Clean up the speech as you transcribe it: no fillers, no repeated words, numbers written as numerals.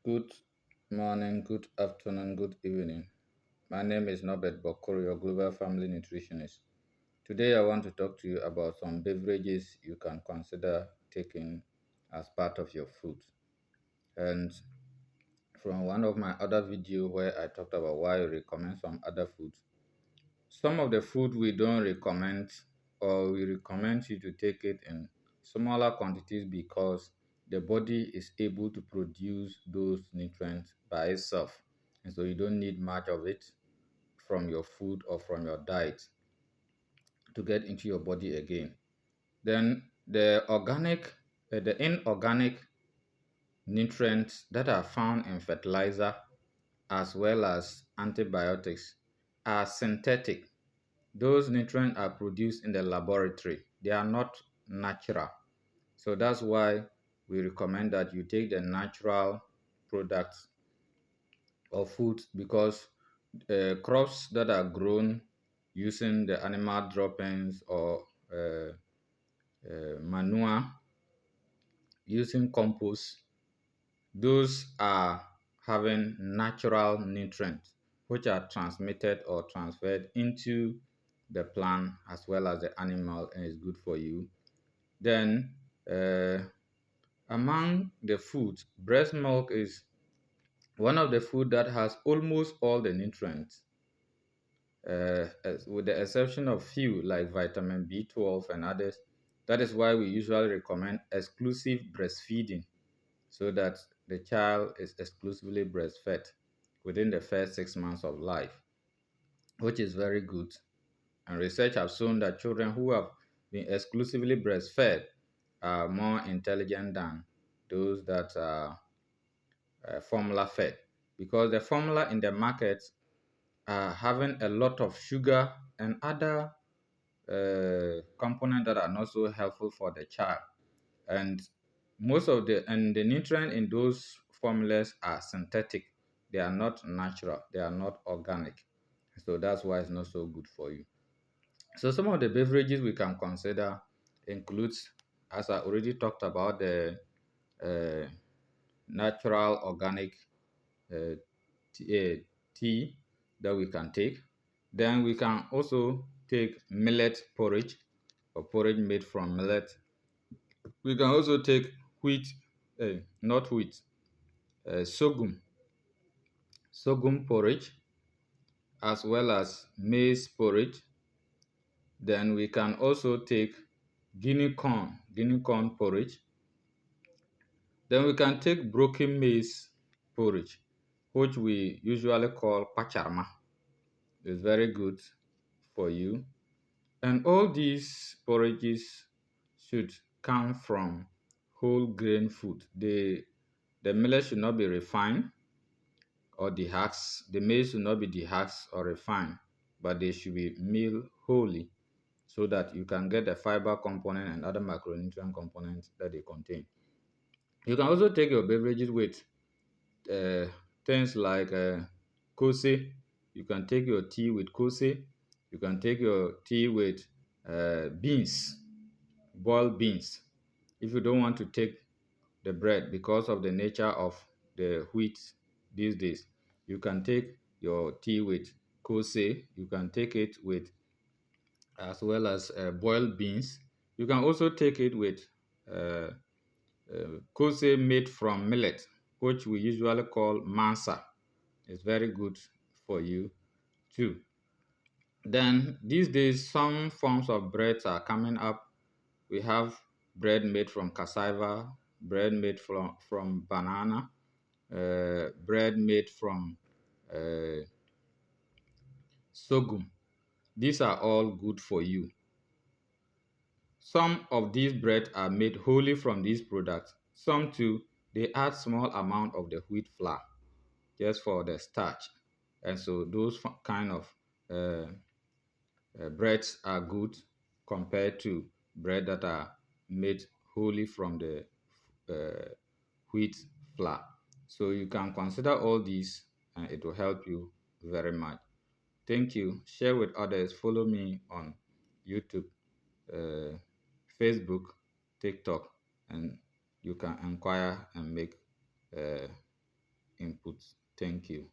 Good morning, good afternoon, good evening. My name is Norbert Bokoro, your global family nutritionist. Today, I want to talk to you about some beverages you can consider taking as part of your food. And from one of my other video where I talked about why I recommend some other foods, some of the food we don't recommend or we recommend you to take it in smaller quantities because the body is able to produce those nutrients by itself. And so you don't need much of it from your food or from your diet to get into your body again. Then the inorganic nutrients that are found in fertilizer as well as antibiotics are synthetic. Those nutrients are produced in the laboratory. They are not natural. So that's why we recommend that you take the natural products of food because crops that are grown using the animal droppings or manure, using compost, those are having natural nutrients which are transmitted or transferred into the plant as well as the animal and is good for you. Then, uh, among the foods, breast milk is one of the food that has almost all the nutrients, with the exception of few like vitamin B12 and others. That is why we usually recommend exclusive breastfeeding so that the child is exclusively breastfed within the first 6 months of life, which is very good. And research have shown that children who have been exclusively breastfed are more intelligent than those that are formula fed because the formula in the market are having a lot of sugar and other components that are not so helpful for the child. And the nutrient in those formulas are synthetic. They are not natural. They are not organic. So that's why it's not so good for you. So some of the beverages we can consider includes, as I already talked about, the uh, natural organic uh, tea that we can take. Then we can also take millet porridge or porridge made from millet. We can also take wheat, not wheat, sorghum porridge, as well as maize porridge. Then we can also take guinea corn porridge. Then we can take broken maize porridge, which we usually call pacharma. It's very good for you. And all these porridges should come from whole grain food. The millet should not be refined or dehusked. The maize should not be dehusked or refined, but they should be milled wholly so that you can get the fiber component and other macronutrient components that they contain. You can also take your beverages with uh, things like kose. You can take your tea with kose. You can take your tea with beans, boiled beans. If you don't want to take the bread because of the nature of the wheat these days, you can take your tea with kose. You can take it with as well as boiled beans. You can also take it with uh, kose made from millet, which we usually call mansa. It's very good for you too. Then these days, some forms of breads are coming up. We have bread made from cassava, bread made from banana, bread made from uh, sorghum. These are all good for you. Some of these bread are made wholly from these products. Some too, they add small amount of the wheat flour just for the starch. And so those kind of uh, breads are good compared to bread that are made wholly from the uh, wheat flour. So you can consider all these and it will help you very much. Thank you. Share with others. Follow me on YouTube, uh, Facebook, TikTok, and you can inquire and make uh, input. Thank you.